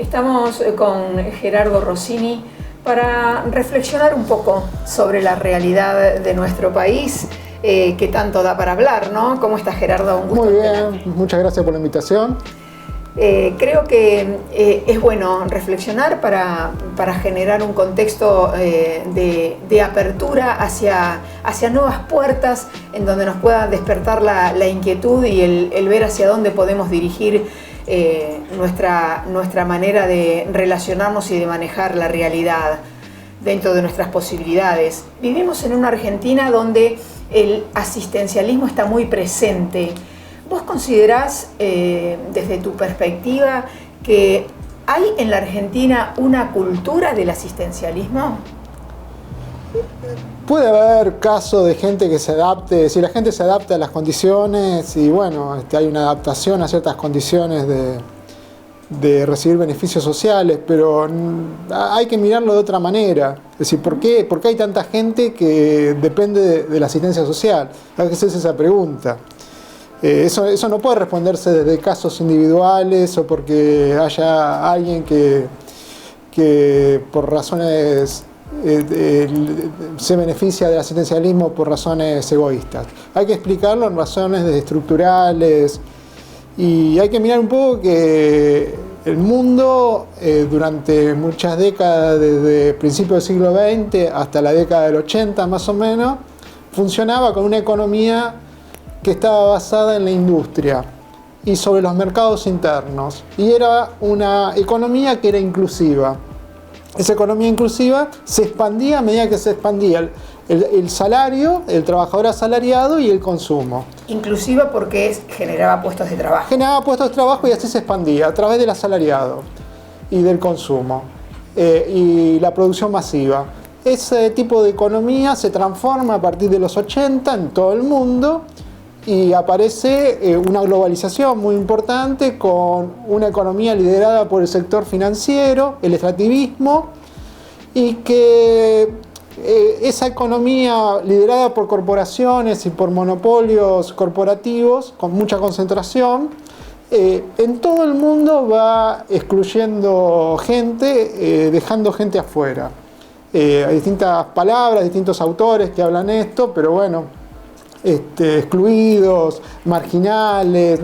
Estamos con Gerardo Rossini para reflexionar un poco sobre la realidad de nuestro país, que tanto da para hablar, ¿no? ¿Cómo estás, Gerardo? Un gusto. Muy bien, muchas gracias por la invitación. Creo que es bueno reflexionar para generar un contexto de apertura hacia nuevas puertas en donde nos pueda despertar la inquietud y el ver hacia dónde podemos dirigir nuestra manera de relacionarnos y de manejar la realidad dentro de nuestras posibilidades. Vivimos en una Argentina donde el asistencialismo está muy presente. ¿Vos considerás, desde tu perspectiva, que hay en la Argentina una cultura del asistencialismo? Puede haber casos de gente que se adapte, si la gente se adapta a las condiciones y bueno, hay una adaptación a ciertas condiciones de recibir beneficios sociales, pero hay que mirarlo de otra manera. Es decir, ¿por qué hay tanta gente que depende de la asistencia social? Hay que hacerse esa pregunta. Eso no puede responderse desde casos individuales o porque haya alguien que por razones se beneficia del asistencialismo por razones egoístas. Hay que explicarlo en razones estructurales y hay que mirar un poco que el mundo durante muchas décadas, desde principios del siglo XX hasta la década del 80 más o menos, funcionaba con una economía que estaba basada en la industria y sobre los mercados internos. Y era una economía que era inclusiva. Esa economía inclusiva se expandía a medida que se expandía el salario, el trabajador asalariado y el consumo. Inclusiva porque generaba puestos de trabajo. Generaba puestos de trabajo y así se expandía a través del asalariado y del consumo y la producción masiva. Ese tipo de economía se transforma a partir de los 80 en todo el mundo y aparece una globalización muy importante con una economía liderada por el sector financiero, el extractivismo, y que esa economía liderada por corporaciones y por monopolios corporativos con mucha concentración, en todo el mundo va excluyendo gente, dejando gente afuera. Hay distintas palabras, distintos autores que hablan esto, pero bueno, excluidos, marginales,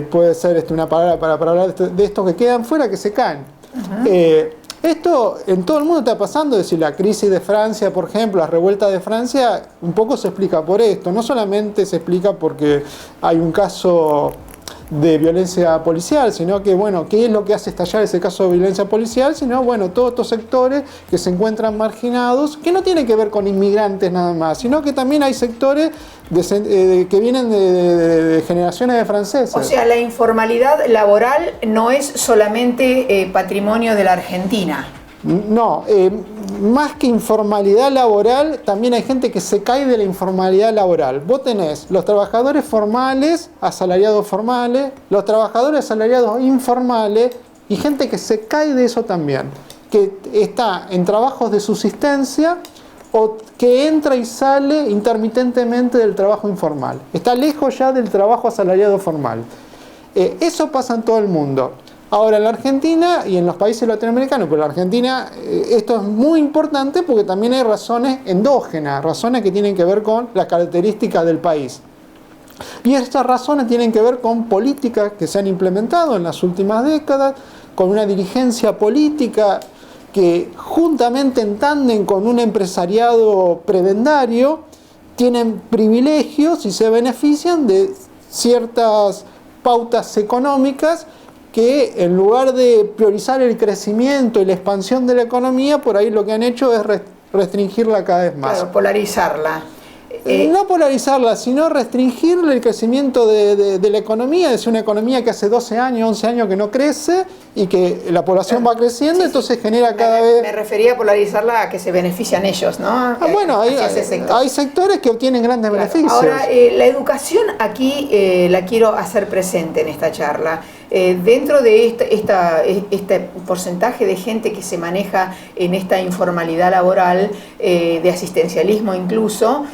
puede ser una palabra para hablar de estos que quedan fuera, que se caen. Esto en todo el mundo está pasando, es decir, la crisis de Francia, por ejemplo, la revuelta de Francia, un poco se explica por esto, no solamente se explica porque hay un caso de violencia policial, sino que, bueno, ¿qué es lo que hace estallar ese caso de violencia policial? Sino, bueno, todos estos sectores que se encuentran marginados, que no tienen que ver con inmigrantes nada más, sino que también hay sectores que vienen de generaciones de franceses. O sea, la informalidad laboral no es solamente patrimonio de la Argentina. No, más que informalidad laboral, también hay gente que se cae de la informalidad laboral. Vos tenés los trabajadores formales, asalariados formales, los trabajadores asalariados informales y gente que se cae de eso también, que está en trabajos de subsistencia o que entra y sale intermitentemente del trabajo informal. Está lejos ya del trabajo asalariado formal. Eso pasa en todo el mundo. Ahora, en la Argentina y en los países latinoamericanos, pero en la Argentina esto es muy importante porque también hay razones endógenas, razones que tienen que ver con las características del país. Y estas razones tienen que ver con políticas que se han implementado en las últimas décadas, con una dirigencia política que juntamente en tándem con un empresariado prebendario tienen privilegios y se benefician de ciertas pautas económicas que en lugar de priorizar el crecimiento y la expansión de la economía, por ahí lo que han hecho es restringirla cada vez más. Claro, polarizarla. No polarizarla, sino restringir el crecimiento de la economía. Es una economía que hace 12 años, 11 años que no crece y que la población va creciendo, sí, entonces genera cada vez... Me refería a polarizarla a que se benefician ellos, ¿no? Bueno, hay sectores que obtienen grandes beneficios. Ahora, la educación aquí la quiero hacer presente en esta charla. Dentro de este porcentaje de gente que se maneja en esta informalidad laboral, de asistencialismo incluso,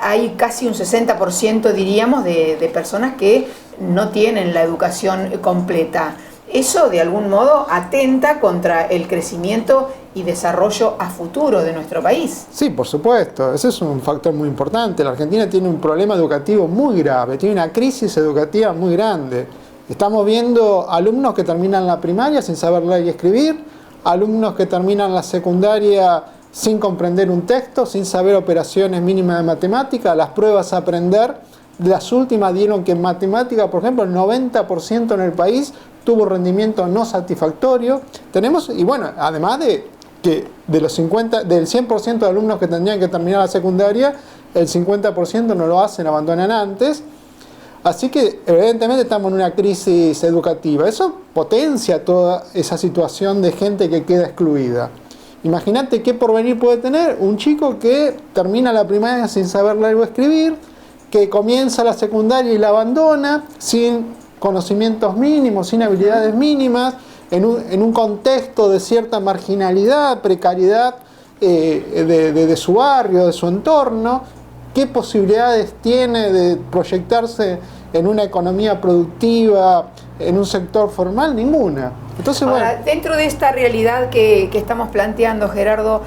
hay casi un 60%, diríamos, de personas que no tienen la educación completa. Eso de algún modo atenta contra el crecimiento y desarrollo a futuro de nuestro país. Sí, por supuesto, ese es un factor muy importante. La Argentina tiene un problema educativo muy grave, tiene una crisis educativa muy grande. Estamos viendo alumnos que terminan la primaria sin saber leer y escribir, alumnos que terminan la secundaria sin comprender un texto, sin saber operaciones mínimas de matemática, las pruebas a aprender. Las últimas dieron que en matemática, por ejemplo, el 90% en el país tuvo rendimiento no satisfactorio. Tenemos, y bueno, además de que del 100% de alumnos que tendrían que terminar la secundaria, el 50% no lo hacen, abandonan antes. Así que evidentemente estamos en una crisis educativa. Eso potencia toda esa situación de gente que queda excluida. Imagínate qué porvenir puede tener un chico que termina la primaria sin saber leer o escribir, que comienza la secundaria y la abandona, sin conocimientos mínimos, sin habilidades mínimas, en un contexto de cierta marginalidad, precariedad de su barrio, de su entorno. ¿Qué posibilidades tiene de proyectarse en una economía productiva, en un sector formal? Ninguna. Entonces, ahora, bueno, dentro de esta realidad que estamos planteando, Gerardo,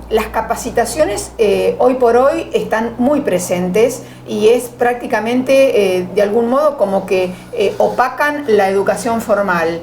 las capacitaciones hoy por hoy están muy presentes y es prácticamente de algún modo como que opacan la educación formal,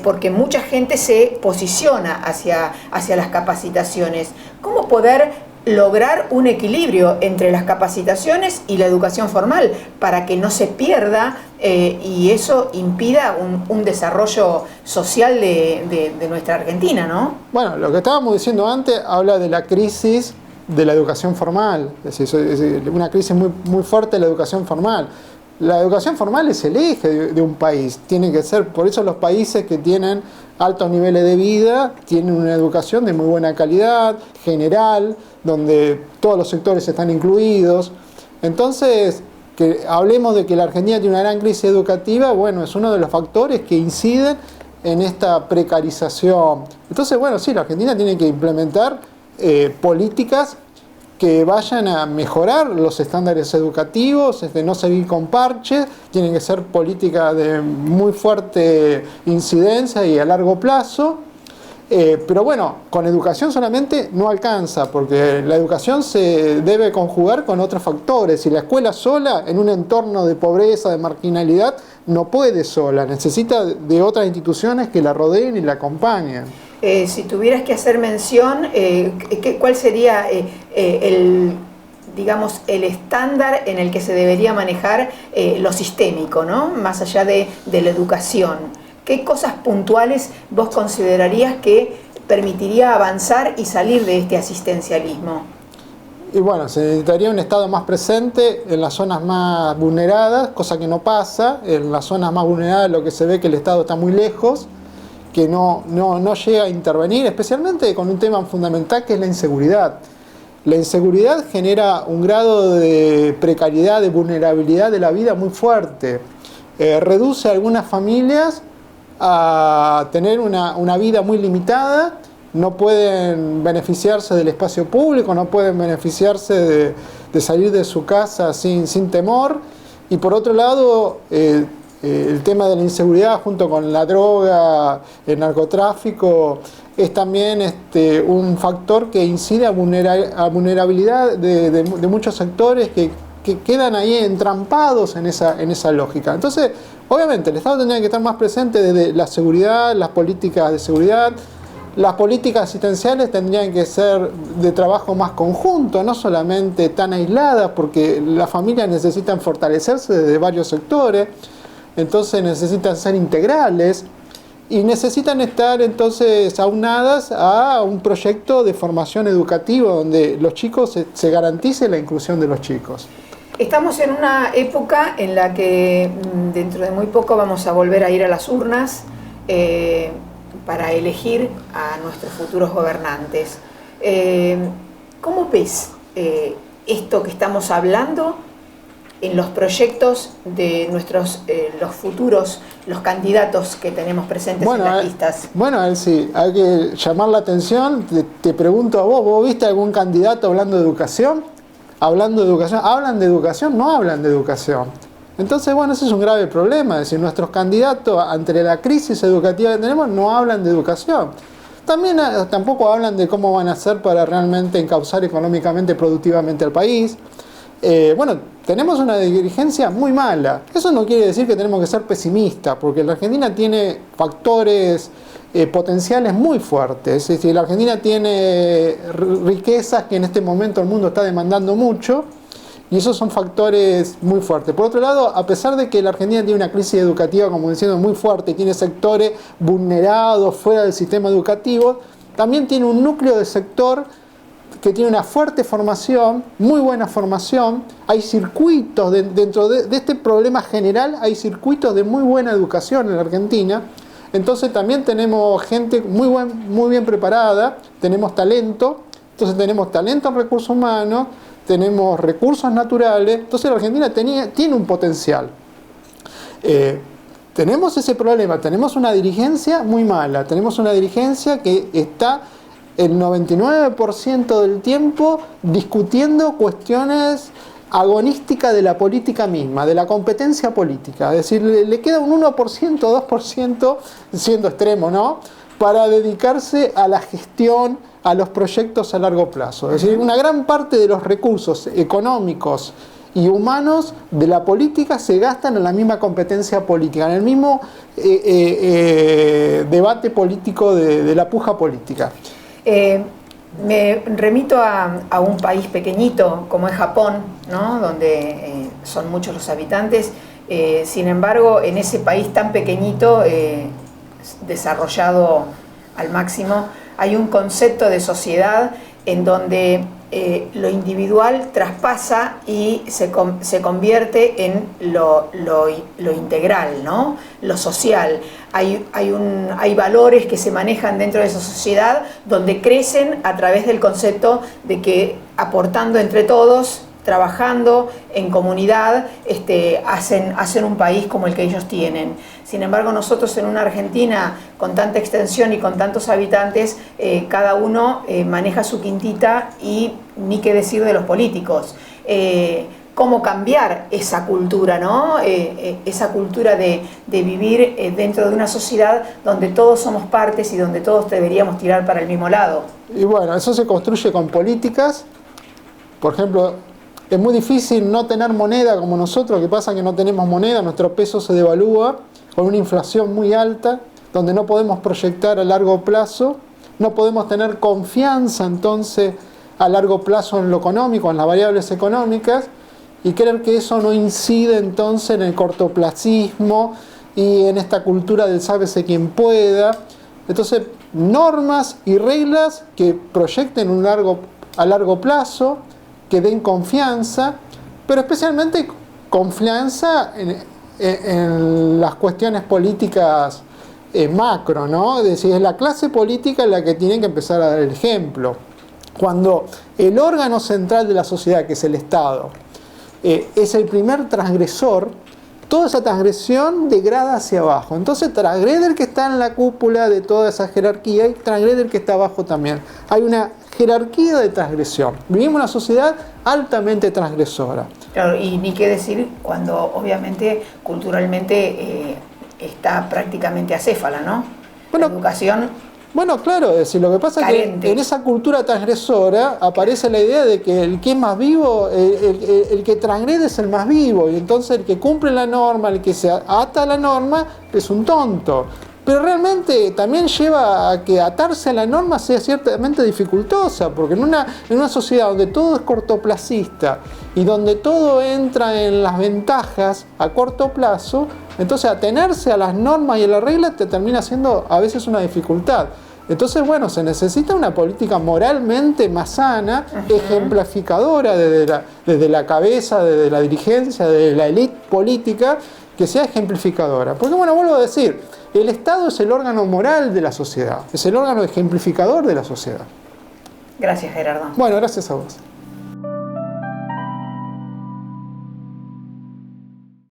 porque mucha gente se posiciona hacia las capacitaciones. ¿Cómo poder lograr un equilibrio entre las capacitaciones y la educación formal para que no se pierda y eso impida un desarrollo social de nuestra Argentina, ¿no? Bueno, lo que estábamos diciendo antes habla de la crisis de la educación formal, es decir, una crisis muy, muy fuerte de la educación formal. La educación formal es el eje de un país, tiene que ser, por eso los países que tienen altos niveles de vida tienen una educación de muy buena calidad, general, donde todos los sectores están incluidos. Entonces, que hablemos de que la Argentina tiene una gran crisis educativa, bueno, es uno de los factores que inciden en esta precarización. Entonces, bueno, sí, la Argentina tiene que implementar políticas que vayan a mejorar los estándares educativos, no seguir con parches, tienen que ser políticas de muy fuerte incidencia y a largo plazo. Pero bueno, con educación solamente no alcanza, porque la educación se debe conjugar con otros factores. Y la escuela sola, en un entorno de pobreza, de marginalidad, no puede sola, necesita de otras instituciones que la rodeen y la acompañen. Si tuvieras que hacer mención, ¿cuál sería digamos, el estándar en el que se debería manejar lo sistémico, ¿no? Más allá de la educación? ¿Qué cosas puntuales vos considerarías que permitiría avanzar y salir de este asistencialismo? Y bueno, se necesitaría un Estado más presente en las zonas más vulneradas, cosa que no pasa. En las zonas más vulneradas lo que se ve es que el Estado está muy lejos, que no llega a intervenir, especialmente con un tema fundamental que es la inseguridad. La inseguridad genera un grado de precariedad, de vulnerabilidad de la vida muy fuerte. Reduce a algunas familias a tener una vida muy limitada, no pueden beneficiarse del espacio público, no pueden beneficiarse de salir de su casa sin temor. Y por otro lado, el tema de la inseguridad junto con la droga, el narcotráfico, es también un factor que incide a vulnerabilidad de muchos sectores que quedan ahí entrampados en esa lógica. Entonces, obviamente, el Estado tendría que estar más presente desde la seguridad, las políticas de seguridad. Las políticas asistenciales tendrían que ser de trabajo más conjunto, no solamente tan aisladas, porque las familias necesitan fortalecerse desde varios sectores, entonces necesitan ser integrales y necesitan estar entonces aunadas a un proyecto de formación educativa donde los chicos se garantice la inclusión de los chicos. Estamos en una época en la que dentro de muy poco vamos a volver a ir a las urnas para elegir a nuestros futuros gobernantes. ¿Cómo ves esto que estamos hablando en los proyectos de los futuros, los candidatos que tenemos presentes en las listas? Bueno, Elsie, hay que llamar la atención. Te pregunto a vos, ¿vos viste algún candidato hablando de educación? hablando de educación, hablan de educación, no hablan de educación. Entonces, bueno, ese es un grave problema, es decir, nuestros candidatos ante la crisis educativa que tenemos no hablan de educación. También tampoco hablan de cómo van a hacer para realmente encauzar económicamente, productivamente al país. Bueno, tenemos una dirigencia muy mala. Eso no quiere decir que tenemos que ser pesimistas, porque la Argentina tiene factores potenciales muy fuertes. Es decir, la Argentina tiene riquezas que en este momento el mundo está demandando mucho, y esos son factores muy fuertes. Por otro lado, a pesar de que la Argentina tiene una crisis educativa, como diciendo, muy fuerte, tiene sectores vulnerados fuera del sistema educativo, también tiene un núcleo de sector que tiene una fuerte formación, muy buena formación. Hay circuitos, dentro de este problema general, hay circuitos de muy buena educación en la Argentina. Entonces también tenemos gente muy bien preparada, tenemos talento. Entonces tenemos talento en recursos humanos, tenemos recursos naturales. Entonces la Argentina tiene un potencial. Tenemos ese problema, tenemos una dirigencia muy mala, tenemos una dirigencia que está el 99% del tiempo discutiendo cuestiones agonísticas de la política misma, de la competencia política. Es decir, le queda un 1%, 2%, siendo extremo, ¿no?, para dedicarse a la gestión, a los proyectos a largo plazo. Es decir, una gran parte de los recursos económicos y humanos de la política se gastan en la misma competencia política, en el mismo debate político de la puja política. Me remito a un país pequeñito como es Japón, ¿no?, donde son muchos los habitantes. Sin embargo, en ese país tan pequeñito, desarrollado al máximo, hay un concepto de sociedad en donde lo individual traspasa y se convierte en lo integral, ¿no?, lo social. Hay valores que se manejan dentro de esa sociedad donde crecen a través del concepto de que aportando entre todos, trabajando en comunidad, hacen un país como el que ellos tienen. Sin embargo, nosotros en una Argentina con tanta extensión y con tantos habitantes, cada uno maneja su quintita, y ni qué decir de los políticos. Cómo cambiar esa cultura, ¿no? Esa cultura de vivir dentro de una sociedad donde todos somos partes y donde todos deberíamos tirar para el mismo lado. Y bueno, eso se construye con políticas. Por ejemplo, es muy difícil no tener moneda como nosotros. Lo que pasa es que no tenemos moneda, nuestro peso se devalúa con una inflación muy alta, donde no podemos proyectar a largo plazo, no podemos tener confianza entonces a largo plazo en lo económico, en las variables económicas, y creer que eso no incide entonces en el cortoplacismo y en esta cultura del sálvese quien pueda. Entonces, normas y reglas que proyecten a largo plazo, que den confianza, pero especialmente confianza en las cuestiones políticas macro, ¿no? Es decir, es la clase política la que tiene que empezar a dar el ejemplo. Cuando el órgano central de la sociedad, que es el Estado, es el primer transgresor, toda esa transgresión degrada hacia abajo. Entonces transgrede el que está en la cúpula de toda esa jerarquía y transgrede el que está abajo también. Hay una jerarquía de transgresión. Vivimos en una sociedad altamente transgresora. Claro, y ni qué decir cuando obviamente culturalmente está prácticamente acéfala, ¿no? Bueno, la educación... Bueno, claro, es decir, lo que pasa carente. Es que en esa cultura transgresora aparece la idea de que el que es más vivo, el que transgrede es el más vivo, y entonces el que cumple la norma, el que se ata a la norma, es un tonto. Pero realmente también lleva a que atarse a la norma sea ciertamente dificultosa, porque en una sociedad donde todo es cortoplacista y donde todo entra en las ventajas a corto plazo, entonces atenerse a las normas y a las reglas te termina siendo a veces una dificultad. Entonces, bueno, se necesita una política moralmente más sana, ejemplificadora desde la cabeza, desde la dirigencia, desde la élite política, que sea ejemplificadora. Porque, bueno, vuelvo a decir, el Estado es el órgano moral de la sociedad, es el órgano ejemplificador de la sociedad. Gracias, Gerardo. Bueno, gracias a vos.